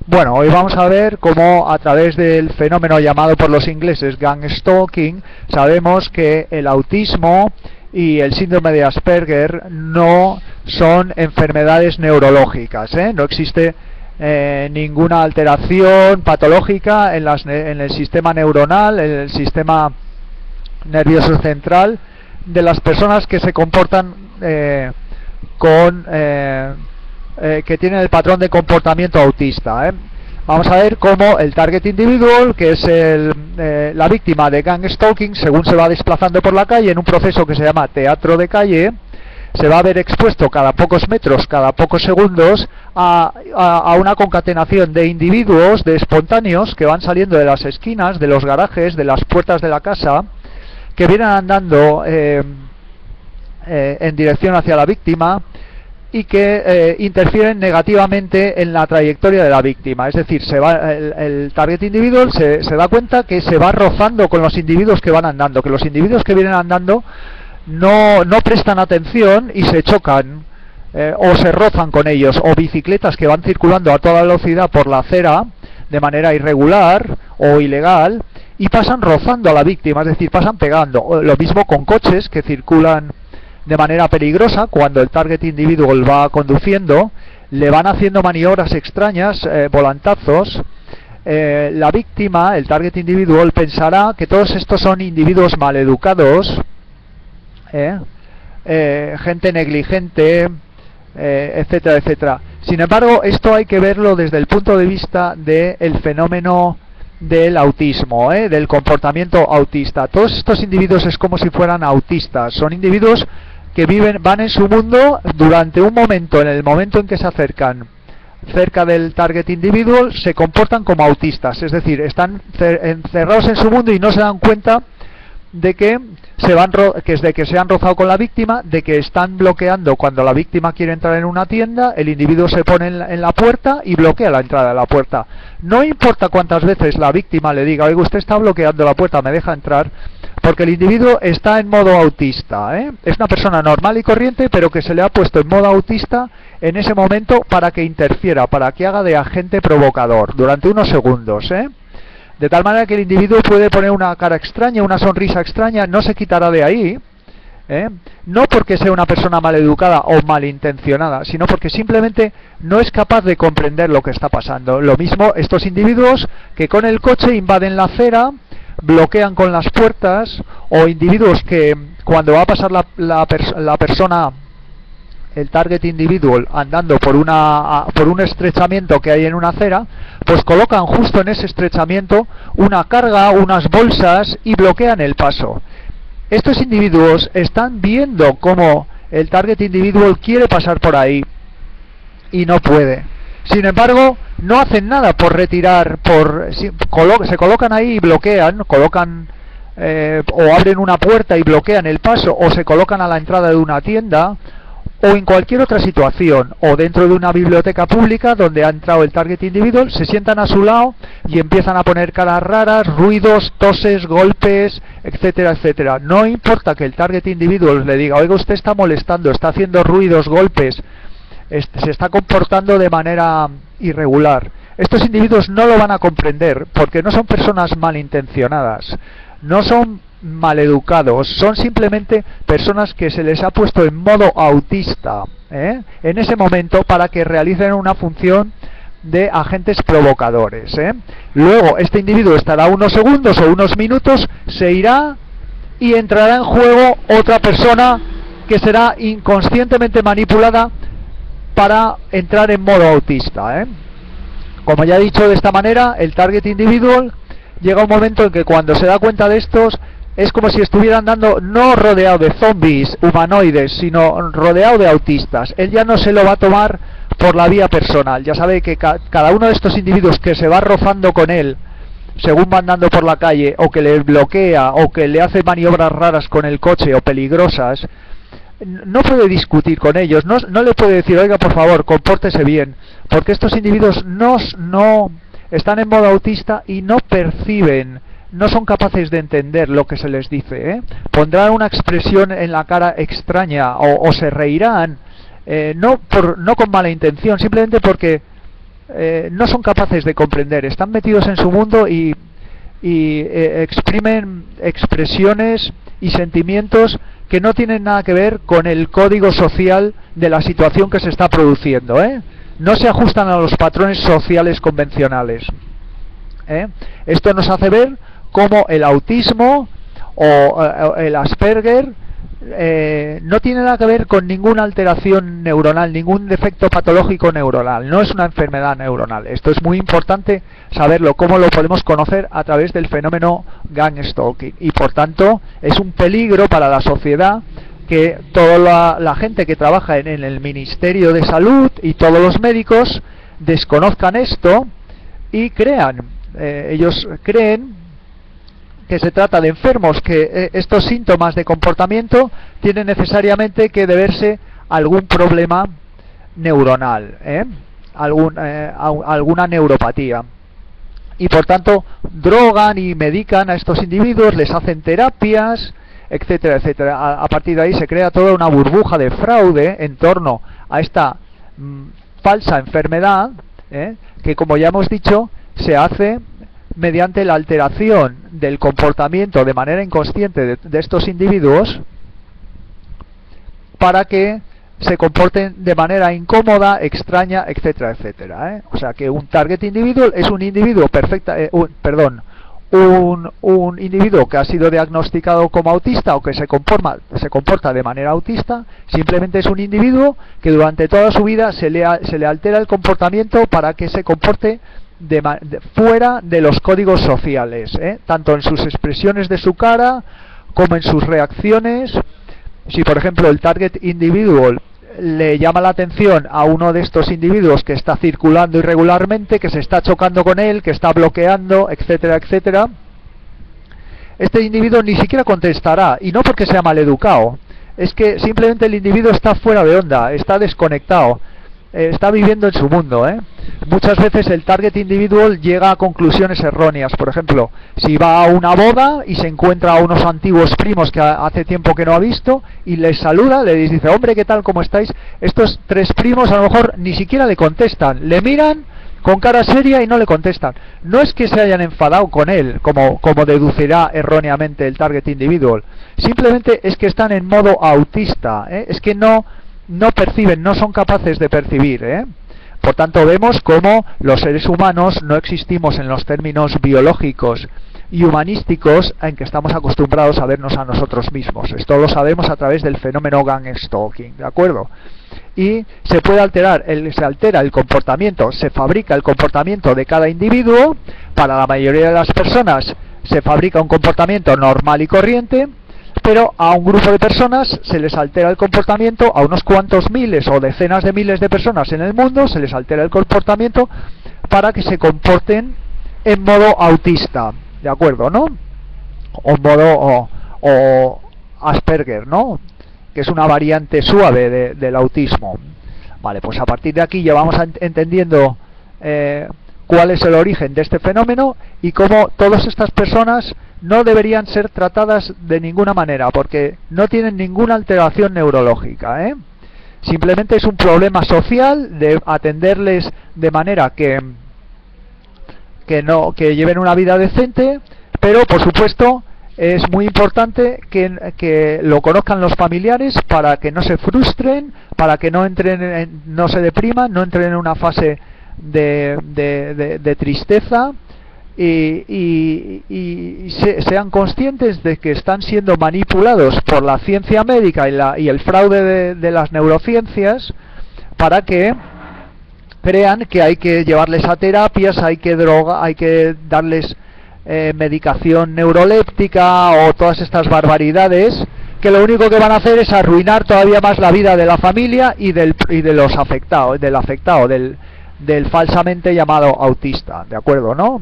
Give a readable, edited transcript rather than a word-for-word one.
Bueno, hoy vamos a ver cómo a través del fenómeno llamado por los ingleses gang stalking sabemos que el autismo y el síndrome de Asperger no son enfermedades neurológicas, ¿eh? No existe ninguna alteración patológica en el sistema neuronal, en el sistema nervioso central de las personas que se comportan que tienen el patrón de comportamiento autista, ¿eh? Vamos a ver cómo el target individual, que es la víctima de gang stalking, según se va desplazando por la calle en un proceso que se llama teatro de calle, se va a ver expuesto cada pocos metros, cada pocos segundos a una concatenación de individuos, de espontáneos, que van saliendo de las esquinas, de los garajes, de las puertas de la casa, que vienen andando en dirección hacia la víctima y que interfieren negativamente en la trayectoria de la víctima. Es decir, el target individual se da cuenta que se va rozando con los individuos que van andando, que los individuos que vienen andando no prestan atención y se chocan o se rozan con ellos, o bicicletas que van circulando a toda velocidad por la acera de manera irregular o ilegal y pasan rozando a la víctima, es decir, pasan pegando. Lo mismo con coches que circulan de manera peligrosa. Cuando el target individual va conduciendo, le van haciendo maniobras extrañas, volantazos. La víctima, el target individual, pensará que todos estos son individuos maleducados, gente negligente, etcétera, etcétera. Sin embargo, esto hay que verlo desde el punto de vista del fenómeno del autismo, del comportamiento autista. Todos estos individuos es como si fueran autistas. Son individuos que van en su mundo durante un momento. En el momento en que se acercan cerca del target individual, se comportan como autistas, es decir, están encerrados en su mundo y no se dan cuenta de que se han rozado con la víctima, de que están bloqueando cuando la víctima quiere entrar en una tienda. El individuo se pone en la puerta y bloquea la entrada de la puerta. No importa cuántas veces la víctima le diga: oiga, usted está bloqueando la puerta, me deja entrar, porque el individuo está en modo autista, es una persona normal y corriente, pero que se le ha puesto en modo autista en ese momento para que interfiera, para que haga de agente provocador durante unos segundos, de tal manera que el individuo puede poner una cara extraña, una sonrisa extraña, no se quitará de ahí, no porque sea una persona maleducada o malintencionada, sino porque simplemente no es capaz de comprender lo que está pasando. Lo mismo estos individuos que con el coche invaden la acera, bloquean con las puertas, o individuos que cuando va a pasar la persona, el target individual, andando por un estrechamiento que hay en una acera, pues colocan justo en ese estrechamiento una carga, unas bolsas, y bloquean el paso. Estos individuos están viendo cómo el target individual quiere pasar por ahí y no puede. Sin embargo, no hacen nada por retirar, se colocan ahí y bloquean, o abren una puerta y bloquean el paso, o se colocan a la entrada de una tienda, o en cualquier otra situación, o dentro de una biblioteca pública donde ha entrado el target individual, se sientan a su lado y empiezan a poner caras raras, ruidos, toses, golpes, etcétera, etcétera. No importa que el target individual le diga: oiga, usted está molestando, está haciendo ruidos, golpes, se está comportando de manera irregular. Estos individuos no lo van a comprender, porque no son personas malintencionadas, no son maleducados, son simplemente personas que se les ha puesto en modo autista, en ese momento, para que realicen una función de agentes provocadores. Luego este individuo estará unos segundos o unos minutos, se irá y entrará en juego otra persona que será inconscientemente manipulada para entrar en modo autista. Como ya he dicho, de esta manera el target individual llega un momento en que, cuando se da cuenta de estos, es como si estuviera andando no rodeado de zombies humanoides, sino rodeado de autistas. Él ya no se lo va a tomar por la vía personal. Ya sabe que cada uno de estos individuos que se va rozando con él según va andando por la calle, o que le bloquea, o que le hace maniobras raras con el coche o peligrosas, no puede discutir con ellos, no le puede decir: oiga, por favor, compórtese bien, porque estos individuos no están en modo autista y no perciben, no son capaces de entender lo que se les dice. Pondrán una expresión en la cara extraña, o se reirán, no con mala intención, simplemente porque no son capaces de comprender, están metidos en su mundo y exprimen expresiones y sentimientos que no tienen nada que ver con el código social de la situación que se está produciendo, ¿eh? No se ajustan a los patrones sociales convencionales, ¿eh? Esto nos hace ver cómo el autismo o el Asperger no tiene nada que ver con ninguna alteración neuronal, ningún defecto patológico neuronal, no es una enfermedad neuronal. Esto es muy importante saberlo, cómo lo podemos conocer a través del fenómeno gang stalking, y por tanto es un peligro para la sociedad que toda la gente que trabaja en el Ministerio de Salud y todos los médicos desconozcan esto y crean, ellos creen que se trata de enfermos, que estos síntomas de comportamiento tienen necesariamente que deberse a algún problema neuronal, alguna neuropatía. Y por tanto drogan y medican a estos individuos, les hacen terapias, etcétera, etcétera. A partir de ahí se crea toda una burbuja de fraude en torno a esta falsa enfermedad, que, como ya hemos dicho, se hace mediante la alteración del comportamiento de manera inconsciente de estos individuos para que se comporten de manera incómoda, extraña, etcétera, etcétera, O sea que un target individual es un individuo un individuo que ha sido diagnosticado como autista o que se comporta de manera autista. Simplemente es un individuo que durante toda su vida se le altera el comportamiento para que se comporte fuera de los códigos sociales, tanto en sus expresiones de su cara como en sus reacciones. Si por ejemplo el target individual le llama la atención a uno de estos individuos que está circulando irregularmente, que se está chocando con él, que está bloqueando, etcétera, etcétera, este individuo ni siquiera contestará, y no porque sea maleducado, es que simplemente el individuo está fuera de onda, está desconectado, está viviendo en su mundo, Muchas veces el target individual llega a conclusiones erróneas. Por ejemplo, si va a una boda y se encuentra a unos antiguos primos que hace tiempo que no ha visto y les saluda, les dice, hombre, ¿qué tal? ¿Cómo estáis? Estos tres primos a lo mejor ni siquiera le contestan, le miran con cara seria y no le contestan. No es que se hayan enfadado con él, como deducirá erróneamente el target individual, simplemente es que están en modo autista, es que no perciben, no son capaces de percibir, Por tanto, vemos cómo los seres humanos no existimos en los términos biológicos y humanísticos en que estamos acostumbrados a vernos a nosotros mismos. Esto lo sabemos a través del fenómeno gang stalking, ¿de acuerdo? Y se puede se altera el comportamiento, se fabrica el comportamiento de cada individuo. Para la mayoría de las personas se fabrica un comportamiento normal y corriente, pero a un grupo de personas se les altera el comportamiento, a unos cuantos miles o decenas de miles de personas en el mundo se les altera el comportamiento para que se comporten en modo autista, ¿de acuerdo, no? O modo o Asperger, ¿no? Que es una variante suave del autismo. Vale, pues a partir de aquí ya vamos entendiendo cuál es el origen de este fenómeno y cómo todas estas personas no deberían ser tratadas de ninguna manera porque no tienen ninguna alteración neurológica, Simplemente es un problema social de atenderles de manera que lleven una vida decente, pero por supuesto es muy importante que lo conozcan los familiares para que no se frustren, para que no se depriman, no entren en una fase de tristeza y sean conscientes de que están siendo manipulados por la ciencia médica y el fraude de las neurociencias para que crean que hay que llevarles a terapias, hay que darles medicación neuroléptica o todas estas barbaridades que lo único que van a hacer es arruinar todavía más la vida de la familia y de los afectados, del falsamente llamado autista, ¿de acuerdo, no?